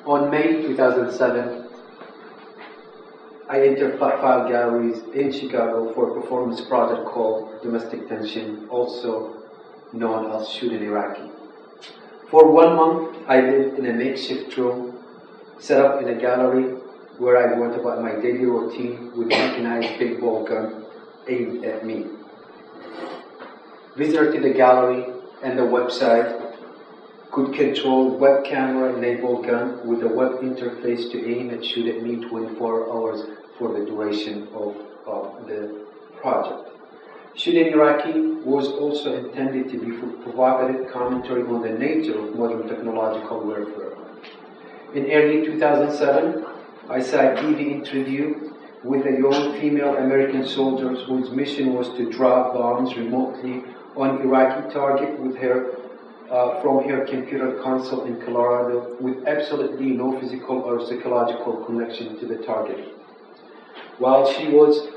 On May 2007, I entered Flat Galleries in Chicago for a performance project called Domestic Tension, also known as Shoot an Iraqi. For 1 month, I lived in a makeshift room set up in a gallery where I went about my daily routine with a mechanized paintball gun aimed at me. Visitors to the gallery and the website could control web camera-enabled gun with a web interface to aim and shoot at me 24 hours for the duration of the project. Shoot an Iraqi was also intended to be for provocative commentary on the nature of modern technological warfare. In early 2007, I saw a TV interview with a young female American soldier whose mission was to drop bombs remotely on Iraqi target with her from her computer console in Colorado with absolutely no physical or psychological connection to the target. While she was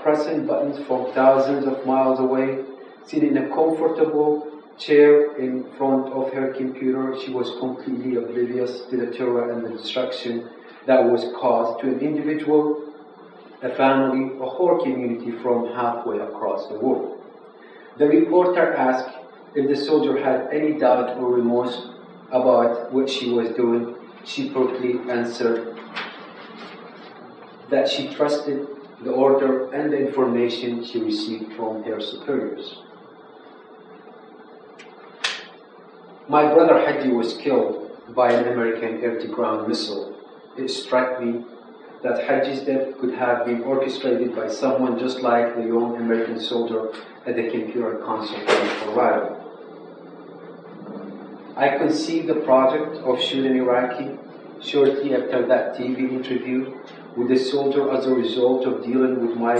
pressing buttons from thousands of miles away, sitting in a comfortable chair in front of her computer, she was completely oblivious to the terror and the destruction that was caused to an individual, a family, a whole community from halfway across the world. The reporter asked if the soldier had any doubt or remorse about what she was doing. She promptly answered that she trusted the order and the information she received from her superiors. My brother Haji was killed by an American air-to-ground missile. It struck me that Haji's death could have been orchestrated by someone just like the young American soldier at the computer console in Colorado. I conceived the project of Shoot an Iraqi shortly after that TV interview with the soldier as a result of dealing with my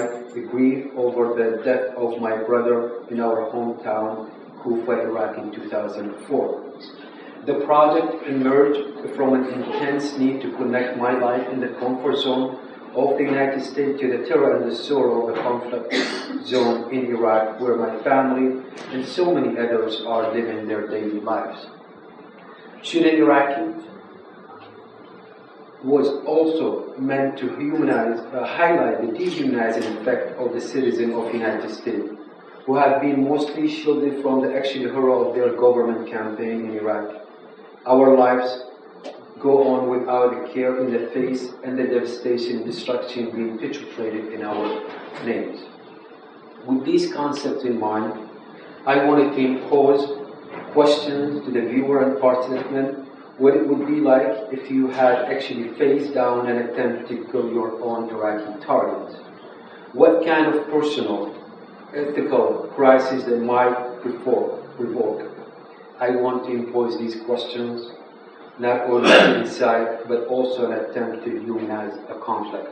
grief over the death of my brother in our hometown, Kufa, Iraq in 2004. The project emerged from an intense need to connect my life in the comfort zone of the United States to the terror and the sorrow of the conflict zone in Iraq, where my family and so many others are living their daily lives. Shoot an Iraqi was also meant to highlight the dehumanizing effect of the citizens of the United States, who have been mostly shielded from the actual horror of their government campaign in Iraq. Our lives go on without a care in the face and the devastation and destruction being perpetrated in our names. With these concepts in mind, I wanted to impose questions to the viewer and participant what it would be like if you had actually faced down an attempt to kill your own Iraqi target. What kind of personal, ethical crisis they might provoke. I want to impose these questions, not only inside, but also an attempt to humanize a conflict.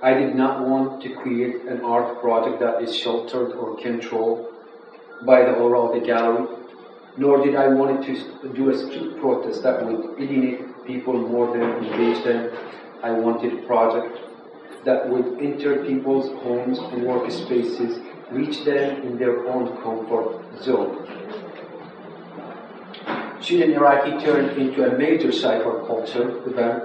I did not want to create an art project that is sheltered or controlled by the aura of the gallery, nor did I want to do a street protest that would alienate people more than engage them. I wanted a project that would enter people's homes and workspaces, reach them in their own comfort zone. Shoot an Iraqi turned into a major cyberculture event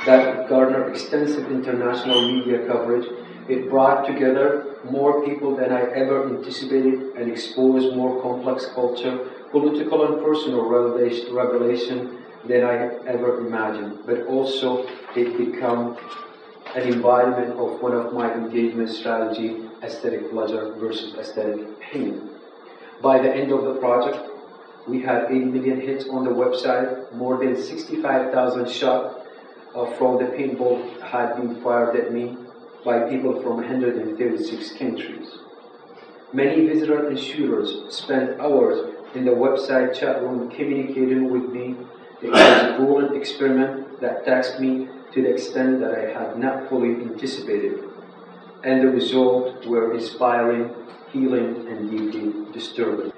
that garnered extensive international media coverage. It brought together more people than I ever anticipated and exposed more complex culture, political and personal revelation than I ever imagined. But also it became an embodiment of one of my engagement strategy, aesthetic pleasure versus aesthetic pain. By the end of the project, we had 8 million hits on the website, more than 65,000 shots from the paintball had been fired at me by people from 136 countries. Many visitors and shooters spent hours in the website chat room communicating with me. It was a brilliant experiment that taxed me to the extent that I had not fully anticipated. And the results were inspiring, healing, and deeply disturbing.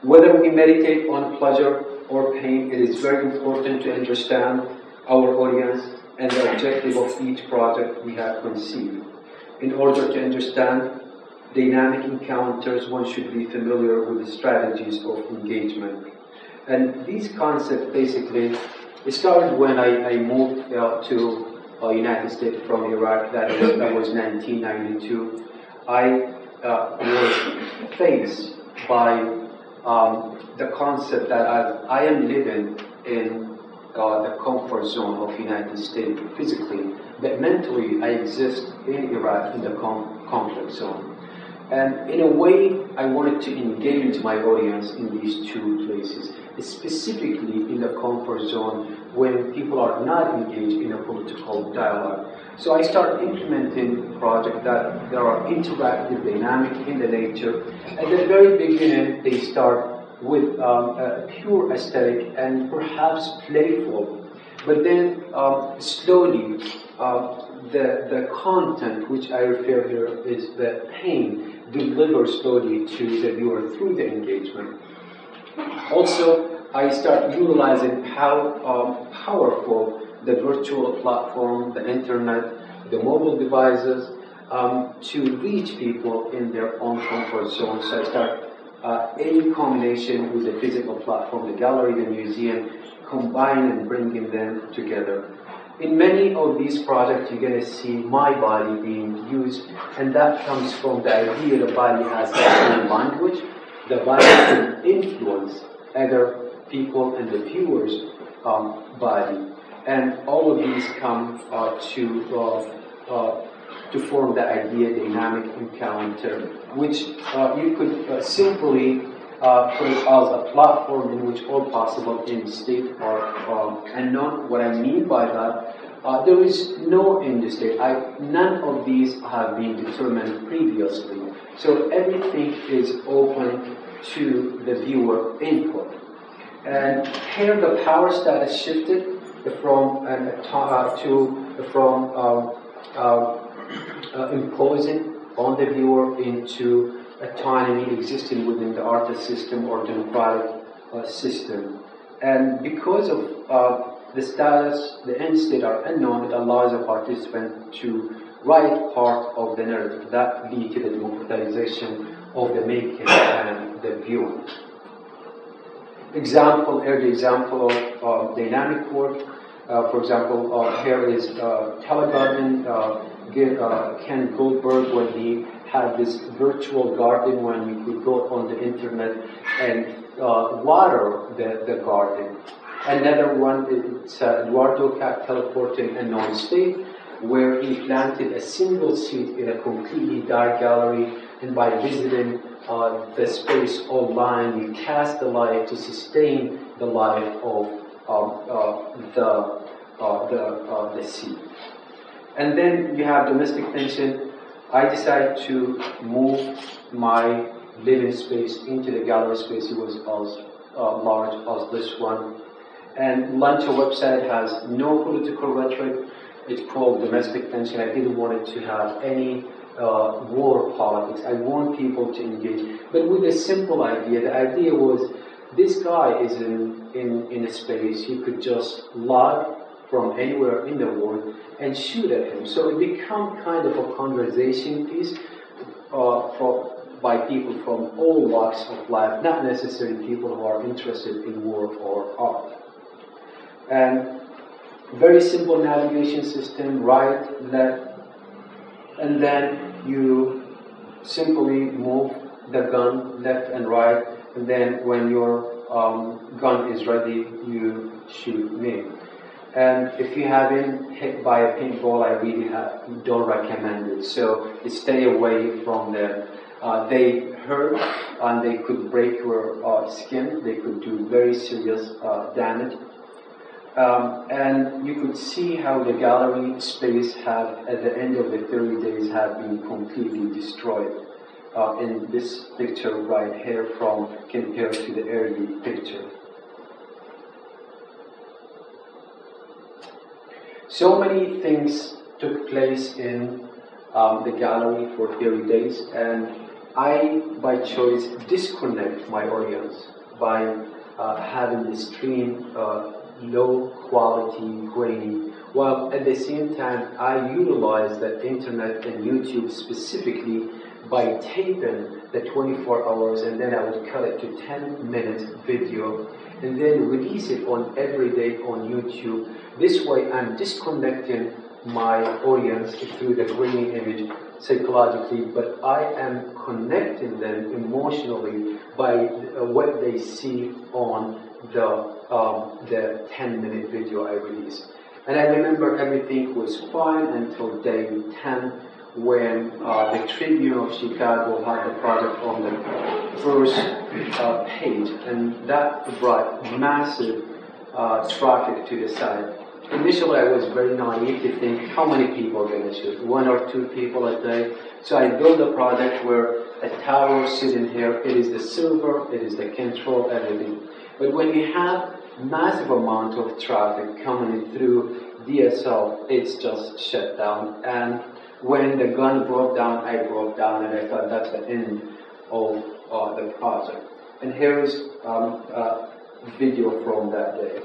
Whether we meditate on pleasure or pain, it is very important to understand our audience and the objective of each project we have conceived. In order to understand dynamic encounters, one should be familiar with the strategies of engagement. And these concepts basically It started when I moved to United States from Iraq. That was 1992. I was faced by the concept that I am living in the comfort zone of United States physically, but mentally I exist in Iraq in the conflict zone. And in a way, I wanted to engage my audience in these two places, specifically in the comfort zone when people are not engaged in a political dialogue. So I started implementing projects that are interactive, dynamic in the nature. At the very beginning, they start with a pure aesthetic and perhaps playful, but then slowly the content, which I refer here, is the pain delivered slowly to the viewer through the engagement. Also, I start utilizing how powerful the virtual platform, the internet, the mobile devices, to reach people in their own comfort zone. So I start any combination with the physical platform, the gallery, the museum, combine and bringing them together. In many of these projects, you're going to see my body being used, and that comes from the idea the body has its own language. The body can influence other people and the viewer's body. And all of these come to form the idea dynamic encounter, which you could simply put as a platform in which all possible end state are unknown. What I mean by that, there is no end state. None of these have been determined previously. So everything is open to the viewer input. And here the power status shifted from imposing on the viewer into autonomy existing within the artist system or democratic system. And because of the status, the end state are unknown, it allows a participant to write part of the narrative that lead to the democratization of the making and the viewing. Early example of dynamic work. For example, here is Telegarden, Ken Goldberg, when he had this virtual garden when you could go on the internet and water the garden. Another one is Eduardo teleporting a known state, where he planted a single seed in a completely dark gallery, and by visiting the space online, you cast the light to sustain the life of the seed. And then you have domestic tension. I decided to move my living space into the gallery space. It was as large as this one. And Lunch, a website, has no political rhetoric. It's called Domestic Tension. I didn't want it to have any war politics. I want people to engage, but with a simple idea. The idea was, this guy is in a space, he could just log from anywhere in the world and shoot at him. So it became kind of a conversation piece by people from all walks of life, not necessarily people who are interested in war or art. And very simple navigation system, right, left, and then you simply move the gun left and right, and then when your gun is ready, you shoot me. And if you have been hit by a paintball, I really don't recommend it. So stay away from them. They hurt and they could break your skin. They could do very serious damage. And you could see how the gallery space have, at the end of the 30 days, have been completely destroyed. In this picture right here, compared to the early picture. So many things took place in the gallery for 30 days, and I, by choice, disconnect my audience by having the stream low quality, grainy, while at the same time I utilize the internet and YouTube specifically by taping the 24 hours, and then I would cut it to 10 minutes video, and then release it on every day on YouTube. This way I'm disconnecting my audience through the grainy image psychologically, but I am connecting them emotionally by what they see on the 10-minute video I released. And I remember everything was fine until day 10, when the Tribune of Chicago had the project on the first page, and that brought massive traffic to the site. Initially, I was very naive to think how many people are going to shoot, 1 or 2 people a day. So I built a project where a tower sitting here, it is the server, it is the control, everything. But when you have massive amount of traffic coming through DSL, it's just shut down. And when the gun broke down, I broke down, and I thought that's the end of the project. And here is a video from that day.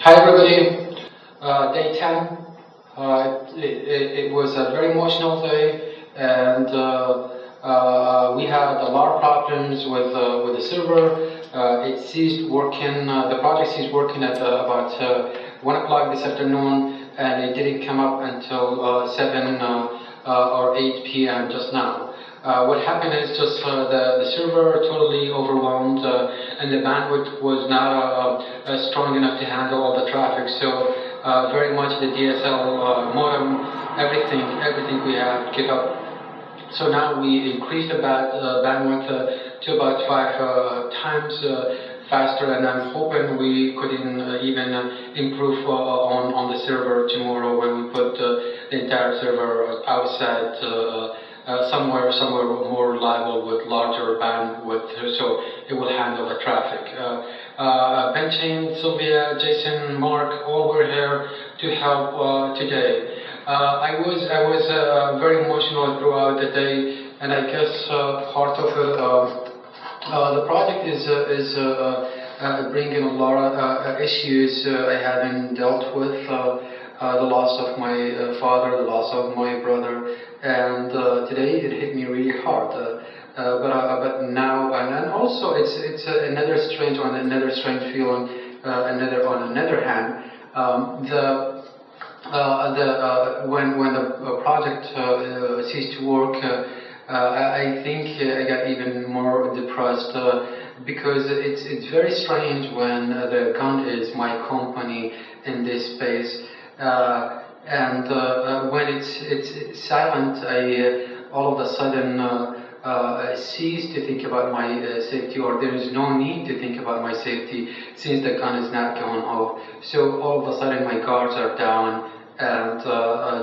Hi everybody, day 10. It was a very emotional day, and we had a lot of problems with the server. It ceased working, the project ceased working at about 1 o'clock this afternoon, and it didn't come up until 7 or 8 p.m. just now. What happened is just the server totally overwhelmed, and the bandwidth was not strong enough to handle all the traffic. So very much the DSL modem, everything we had gave up. So now we increased the bandwidth to about 5 times faster, and I'm hoping we could even improve on the server tomorrow when we put the entire server outside. Somewhere more reliable with larger bandwidth, so it will handle the traffic. Benjamin, Sylvia, Jason, Mark, all were here to help today. I was very emotional throughout the day, and I guess part of the project is bringing a lot of issues I hadn't dealt with. The loss of my father, the loss of my brother, and today it hit me really hard. But now, and also it's another strange feeling. On another hand, when the project ceased to work, I think I got even more depressed because it's very strange when the gun is my company in this space. And when it's silent, I all of a sudden cease to think about my safety, or there is no need to think about my safety since the gun is not going off. So all of a sudden my guards are down, and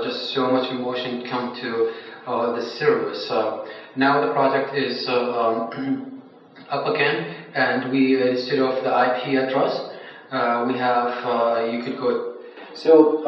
just so much emotion come to the service. Now the project is up again, and we instead of the IP address, we have you could go. So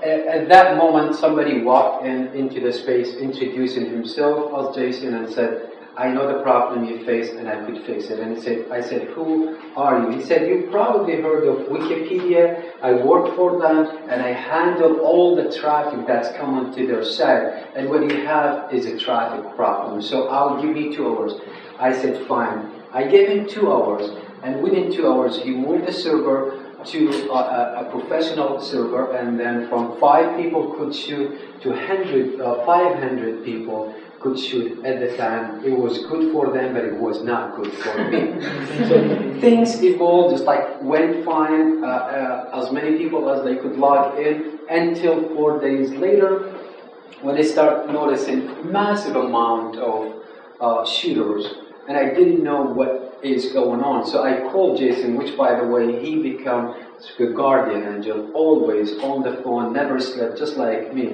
at that moment, somebody walked into the space, introducing himself as Jason, and said, "I know the problem you face, and I could fix it." And I said, "Who are you?" He said, "You probably heard of Wikipedia. I work for them, and I handle all the traffic that's coming to their site. And what you have is a traffic problem. So I'll give you 2 hours." I said, "Fine." I gave him 2 hours, and within 2 hours, he moved the server to a professional server, and then from 5 people could shoot to 500 people could shoot at the time. It was good for them, but it was not good for me. So things evolved, just like went fine, as many people as they could log in, until 4 days later, when I start noticing massive amount of shooters, and I didn't know what is going on. So I called Jason, which by the way, he became a guardian angel, always on the phone, never slept, just like me.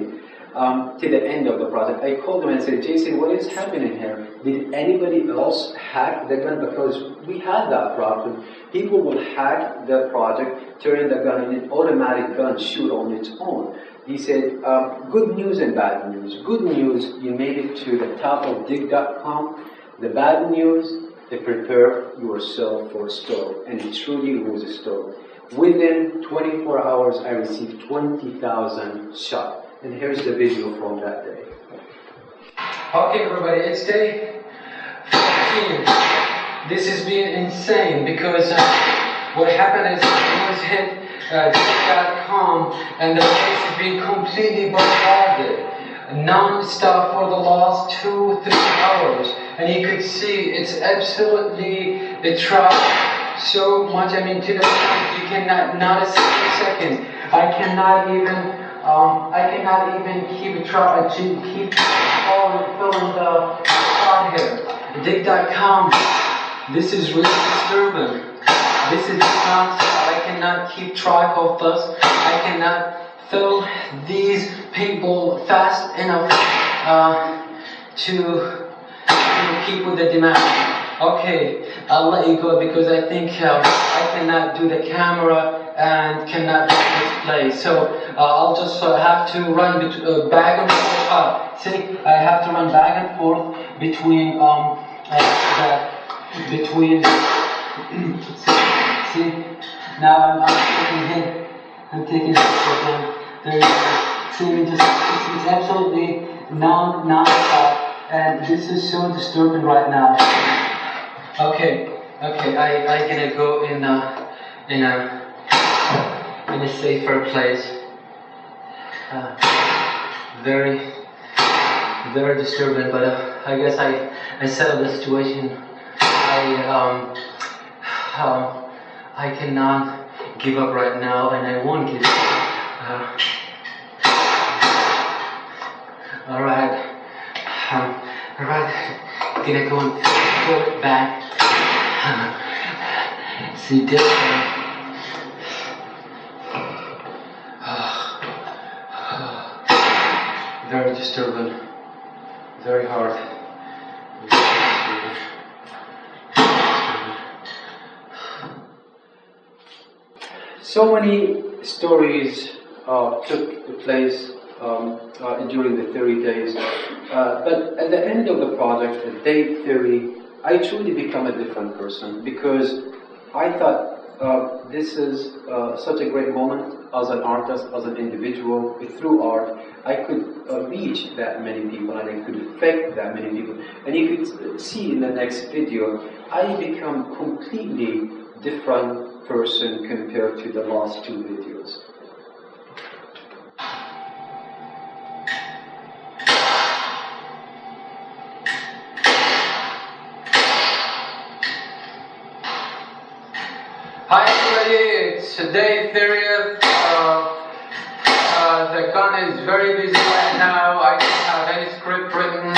to the end of the project. I called him and said, Jason, what is happening here? Did anybody else hack the gun? Because we had that problem. People will hack the project, turn the gun in an automatic gun, shoot on its own. He said, good news and bad news. Good news, you made it to the top of dig.com. The bad news, to prepare yourself for a storm. And it truly was a storm. Within 24 hours, I received 20,000 shots. And here's the video from that day. Okay, everybody, it's day 15. This has been insane because what happened is it was hit dig.com and the place has been completely bombarded non-stop for the last 2-3 hours, and you could see it's absolutely trapped so much. I mean, to the point you cannot, not a single second. I cannot even keep filling the spot here. Dig.com. This is really disturbing. This is nonstop. I cannot keep track of this. I cannot fill these people fast enough to keep with the demand. Okay, I'll let you go because I think I cannot do the camera and cannot display. So I'll just have to run back and forth. See, I have to run back and forth between see, now I'm taking him. I'm taking it again. It's absolutely non-stop, and this is so disturbing right now. Okay, I gonna go in a safer place. Very disturbing, but I guess I settled the situation. I cannot give up right now, and I won't give up. Alright, gonna go and pull it back. See this one. Very disturbing, very hard. So many stories took place during the 30 days, but at the end of the project, at day 30, I truly become a different person because I thought this is such a great moment as an artist, as an individual. Through art, I could reach that many people and I could affect that many people. And you could see in the next video, I become completely different person compared to the last two videos. Hi everybody, it's day 30th. The gun is very busy right now. I don't have any script written,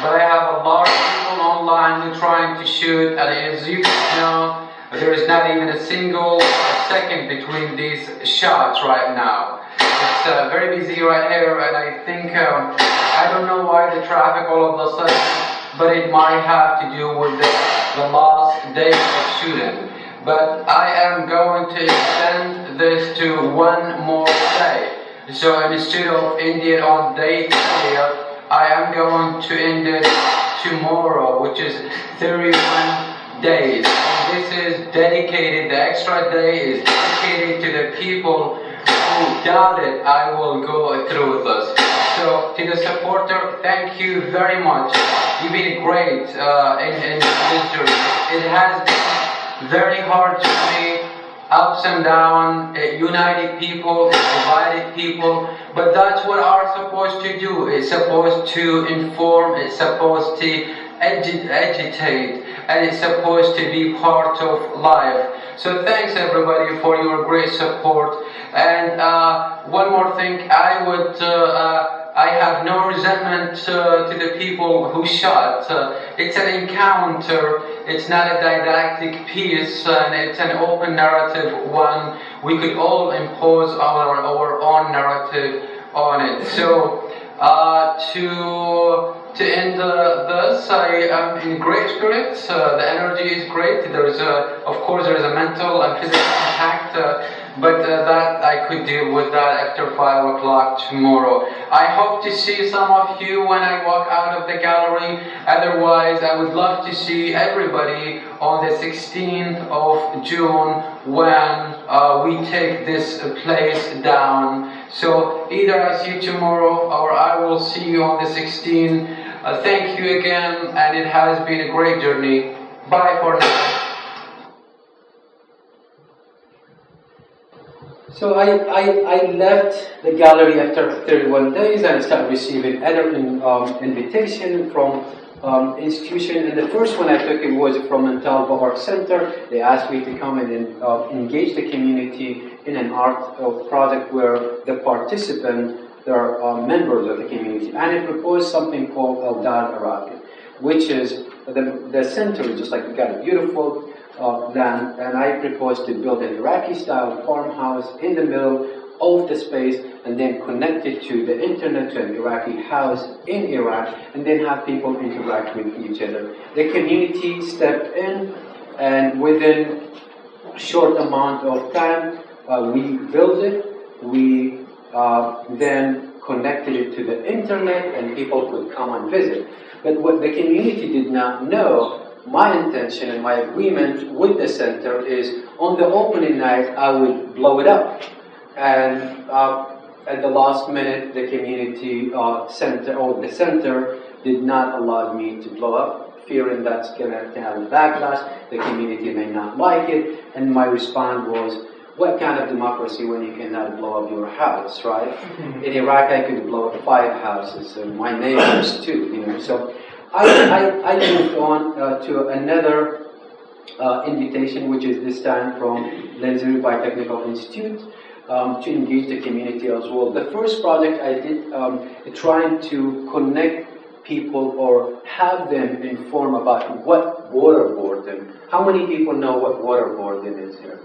but I have a lot of people online who are trying to shoot, and as you can know, there is not even a single second between these shots right now. It's very busy right here, and I think, I don't know why the traffic all of a sudden, but it might have to do with the last day of shooting. But I am going to extend this to one more day. So instead of ending it on day 30th, I am going to end it tomorrow, which is 31 days. And this is dedicated, the extra day is dedicated to the people who doubted I will go through this. So to the supporter, thank you very much. You've been great in this journey. It has been very hard for me, ups and downs, united people, divided people, but that's what art's supposed to do. It's supposed to inform, it's supposed to agitate, and it's supposed to be part of life. So thanks everybody for your great support. And one more thing, I have no resentment to the people who shot. It's an encounter, it's not a didactic piece, and it's an open narrative one. We could all impose our own narrative on it. So To end this, I am in great spirits. The energy is great. There is of course, there is a mental and physical impact, but that I could deal with that after 5 o'clock tomorrow. I hope to see some of you when I walk out of the gallery. Otherwise, I would love to see everybody on the 16th of June when we take this place down. So either I see you tomorrow or I will see you on the 16th. Thank you again, and it has been a great journey. Bye for now. So I left the gallery after 31 days and I started receiving other invitation from institution. And the first one I took, it was from Mentalva Art Center. They asked me to come and engage the community in an art project where the participants, they are members of the community. And I proposed something called El Dar Arabi, which is the center is just like, we got a beautiful land, and I proposed to build an Iraqi-style farmhouse in the middle of the space, and then connect it to the internet, to an Iraqi house in Iraq, and then have people interact with each other. The community stepped in, and within a short amount of time, we built it. We then connected it to the internet, and people could come and visit. But what the community did not know, my intention and my agreement with the center is on the opening night I would blow it up. And at the last minute the community center did not allow me to blow up, fearing that's going to have a backlash, the community may not like it. And my response was, what kind of democracy when you cannot blow up your house, right? In Iraq I could blow up 5 houses, and my neighbors too, you know. So I moved on to another invitation, which is this time from Lenzer Biotechnical Institute, to engage the community as well. The first project I did, trying to connect people or have them inform about what waterboarding. How many people know what waterboarding is here?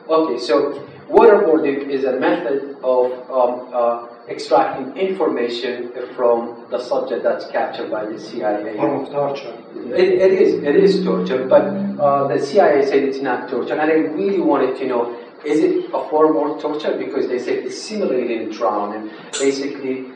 Okay, so waterboarding is a method of extracting information from the subject that's captured by the CIA. Form of torture. It is torture, but the CIA said it's not torture, and I really wanted to know, is it a form of torture? Because they said it's simulating drowning. Basically,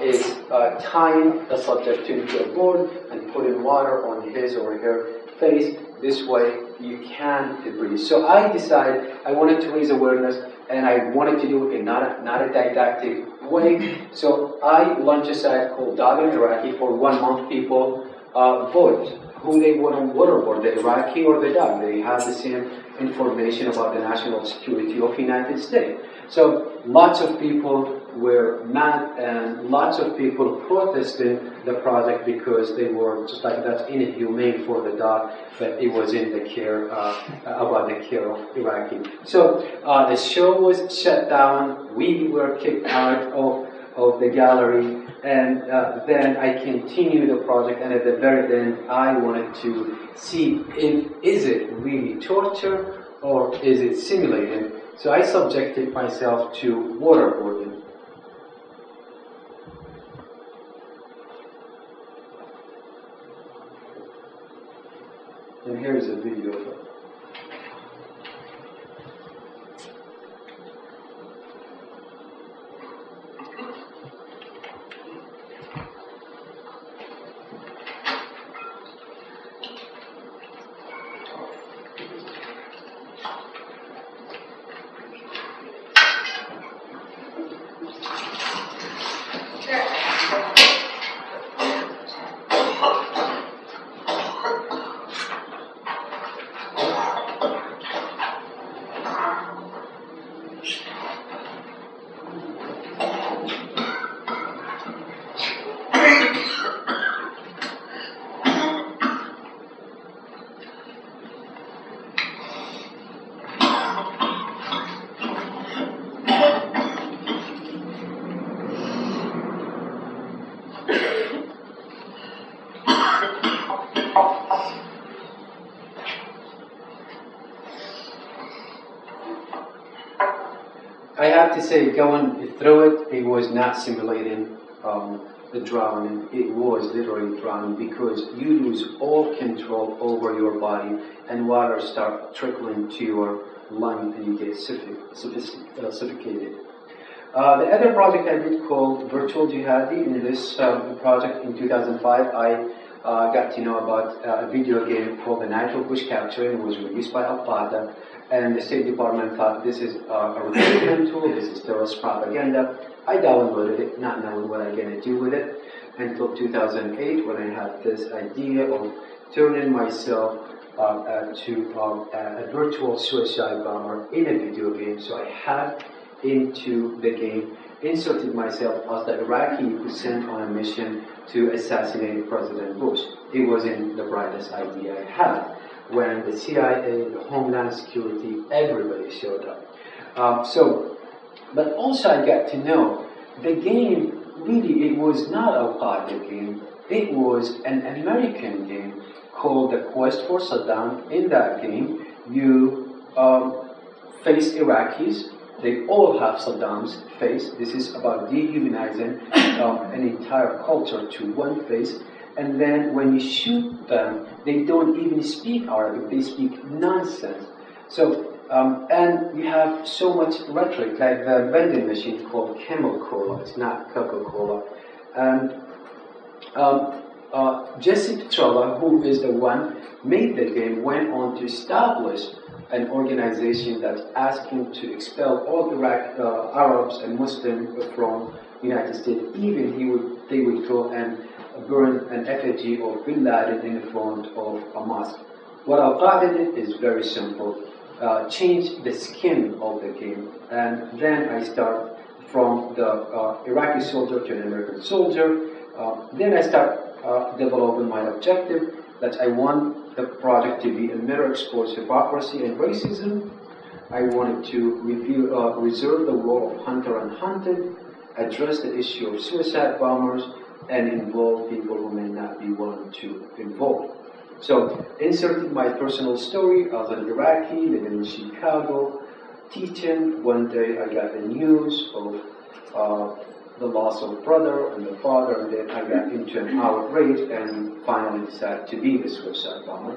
is tying the subject into a board and putting water on his or her face. This way, you can breathe. So I decided I wanted to raise awareness, and I wanted to do it in not a didactic way. So I launched a site called Dog in Iraqi. For 1 month, people vote who they want to waterboard, the Iraqi or the dog. They have the same information about the national security of the United States. So lots of people were mad, and lots of people protested the project because they were just like, that's inhumane for the dog, but it was in the care, about the care of Iraqi. So the show was shut down, we were kicked out of the gallery, and then I continued the project, and at the very end I wanted to see is it really torture or is it simulated. So I subjected myself to waterboarding. And here's a video of it. I have to say, going through it, it was not simulating drowning. It was literally drowning because you lose all control over your body and water starts trickling to your lung and you get suffocated. The other project I did called Virtual Jihadi. In this project in 2005, I got to know about a video game called The Night of Bush Capturing. It was released by Al-Qaeda, and the State Department thought this is a recruitment tool, this is terrorist propaganda. I downloaded it, not knowing what I'm going to do with it, until 2008 when I had this idea of turning myself to a virtual suicide bomber in a video game. So I hacked into the game, inserted myself as the Iraqi who sent on a mission to assassinate President Bush. It wasn't the brightest idea I had. When the CIA, the Homeland Security, everybody showed up. But also I got to know the game, really it was not a Al-Qaeda game, it was an American game called The Quest for Saddam. In that game, you face Iraqis. They all have Saddam's face. This is about dehumanizing an entire culture to one face. And then when you shoot them, they don't even speak Arabic, they speak nonsense. So, and you have so much rhetoric, like the vending machine called Camel Cola, it's not Coca-Cola. And Jesse Petrola, who is the one made the game, went on to establish an organization that's asking to expel all Iraq Arabs and Muslims from the United States. Even they would go and burn an effigy of Bin Laden in front of a mosque. What Al-Qaeda did is very simple. Change the skin of the game, and then I start from the Iraqi soldier to an American soldier. Then I start developing my objective, that I want the project to be a mirror exposed hypocrisy and racism. I wanted to reserve the role of hunter and hunted, address the issue of suicide bombers, and involve people who may not be willing to involve. So, inserted my personal story as an Iraqi living in Chicago, teaching. One day I got the news of the loss of brother and the father, and then I got into an outrage and finally decided to be the suicide bomber.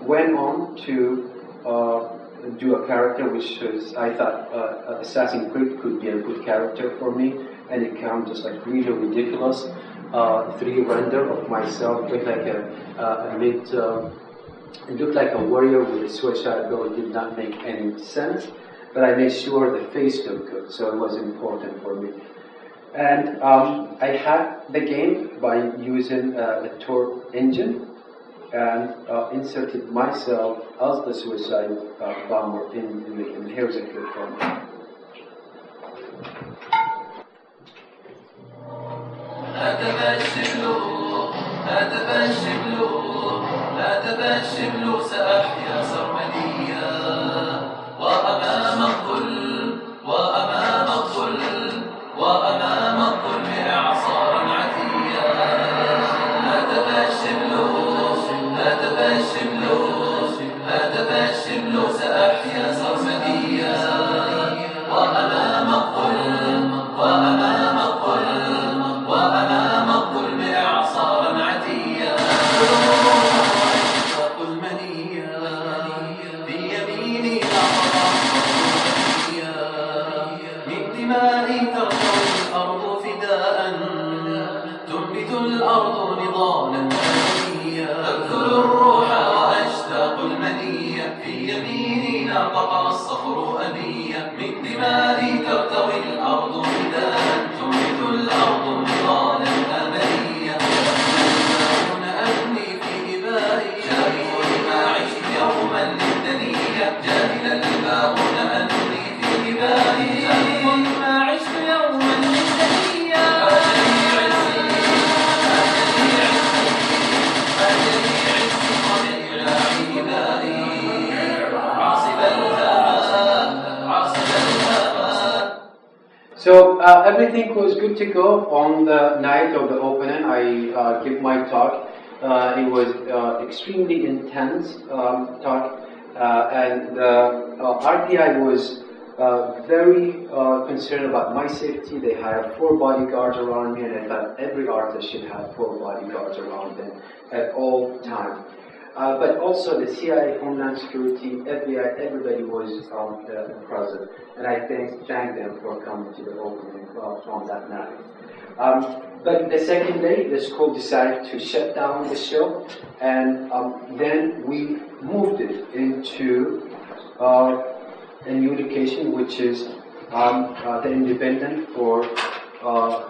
Went on to do a character which is, I thought Assassin's Creed could be a good character for me, and it came just like really ridiculous. 3D render of myself looked like it looked like a warrior with a suicide goal. It did not make any sense, but I made sure the face looked good, so it was important for me. And I hacked the game by using the Tor engine and inserted myself as the suicide bomber in the game. And here's a clip from it. سأحيا سرمديا وأمام الظل وأمام الظل وأمام الظلم إعصارا عتيا هتف الشمل سأحيا سرمديا وأمام الظل وأمام الظل وأمام الظلم إعصارا عتيا بيميني من دمائي ترتوي الأرض فداء تنبت الأرض نضالا أبنيا أبذل الروح وأشتاق المنية في يميني ناطق الصخر أبيا من دمائي ترتوي الأرض فداء تنبت الأرض نضالا أبنيا أبني في إبائي يوما للدنيا جاهلا الباغون أني في إبائي ما عشت يوما للدنيا أجلي عزي ومعلاعي إبائي عاصب الهوى. So everything was good to go. On the night of the opening, I give my talk. It was extremely intense talk, and the RPI was very concerned about my safety. They hired 4 bodyguards around me, and I thought every artist should have 4 bodyguards around them at all times. But also the CIA, Homeland Security, FBI, everybody was present, and I thank them for coming to the opening on that night. But the second day, the school decided to shut down the show, and then we moved it into a new location, which is the Independent for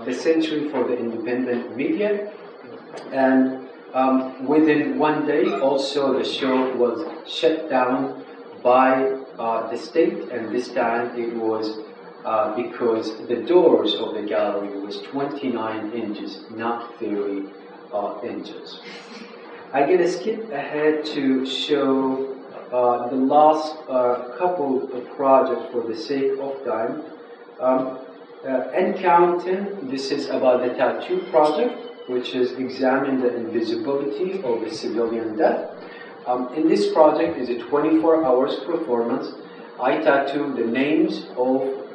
the Century for the Independent Media, and within one day, also the show was shut down by the state, and this time it was because the doors of the gallery was 29 inches, not 30 inches. I'm going to skip ahead to show the last couple of projects for the sake of time. Encounter, this is about the tattoo project, which is examine the invisibility of the civilian death. In this project is a 24 hours performance. I tattooed the names of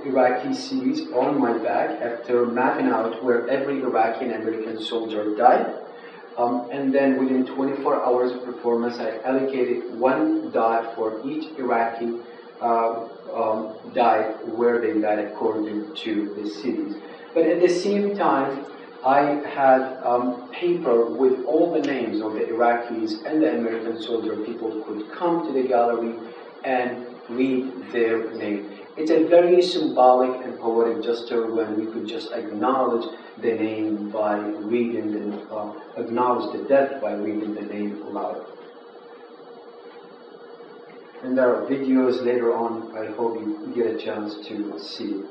Iraqi cities on my back after mapping out where every Iraqi and American soldier died. And then within 24 hours of performance, I allocated 1 dot for each Iraqi died, where they died according to the cities. But at the same time, I had paper with all the names of the Iraqis and the American soldier. People could come to the gallery and read their name. It's a very symbolic and poetic gesture when we could just acknowledge the name by reading the, acknowledge the death by reading the name aloud. And there are videos later on, I hope you get a chance to see.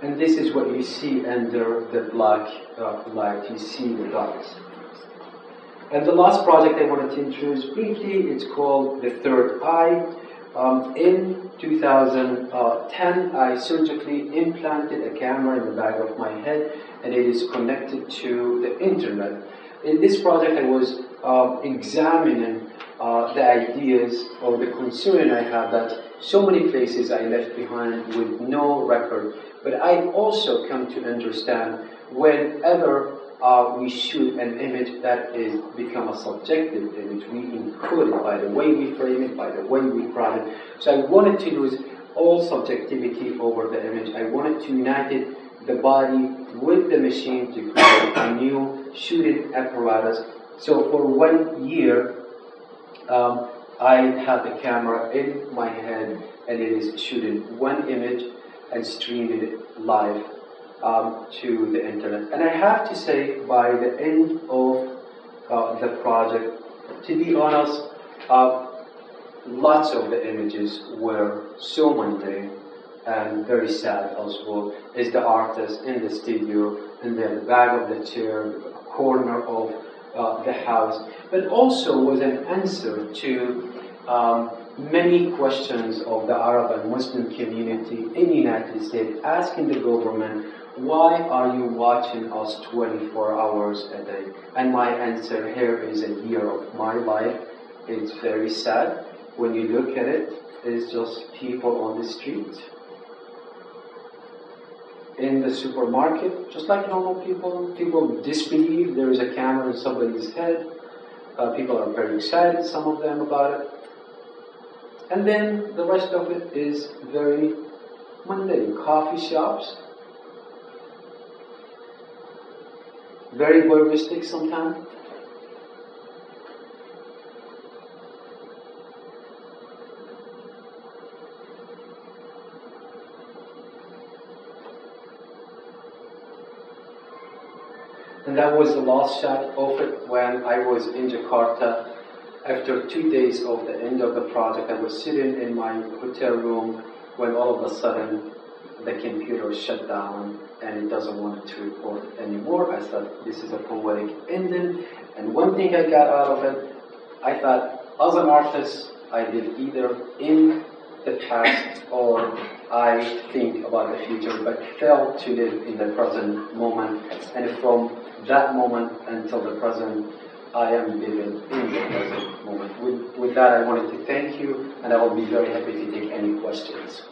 And this is what you see under the black light. You see the dots. And the last project I wanted to introduce briefly, it's called The Third Eye. In 2010, I surgically implanted a camera in the back of my head, and it is connected to the internet. In this project, I was examining the ideas or the concern I have that so many places I left behind with no record. But I also come to understand whenever we shoot an image that is become a subjective image, we encode it by the way we frame it, by the way we crop it. So I wanted to lose all subjectivity over the image. I wanted to unite it, the body with the machine to create a new shooting apparatus. So for 1 year, I had the camera in my head, and it is shooting one image and streaming it live to the internet. And I have to say, by the end of the project, to be honest, lots of the images were so mundane and very sad as well. As the artist in the studio, and then the back of the chair, corner of the house, but also was an answer to many questions of the Arab and Muslim community in the United States, asking the government, why are you watching us 24 hours a day? And my answer here is a year of my life. It's very sad. When you look at it, it's just people on the street, in the supermarket, just like normal people. People disbelieve there is a camera in somebody's head. People are very excited, some of them, about it. And then the rest of it is very mundane. Coffee shops, very voyeuristic sometimes. And that was the last shot of it when I was in Jakarta. After 2 days of the end of the project, I was sitting in my hotel room when all of a sudden the computer shut down and it doesn't want to record anymore. I thought this is a poetic ending. And one thing I got out of it, I thought As an artist, I live either in the past or I think about the future, but fail to live in the present moment. And from that moment until the present, I am living in the present moment. With that, I wanted to thank you, and I will be very happy to take any questions.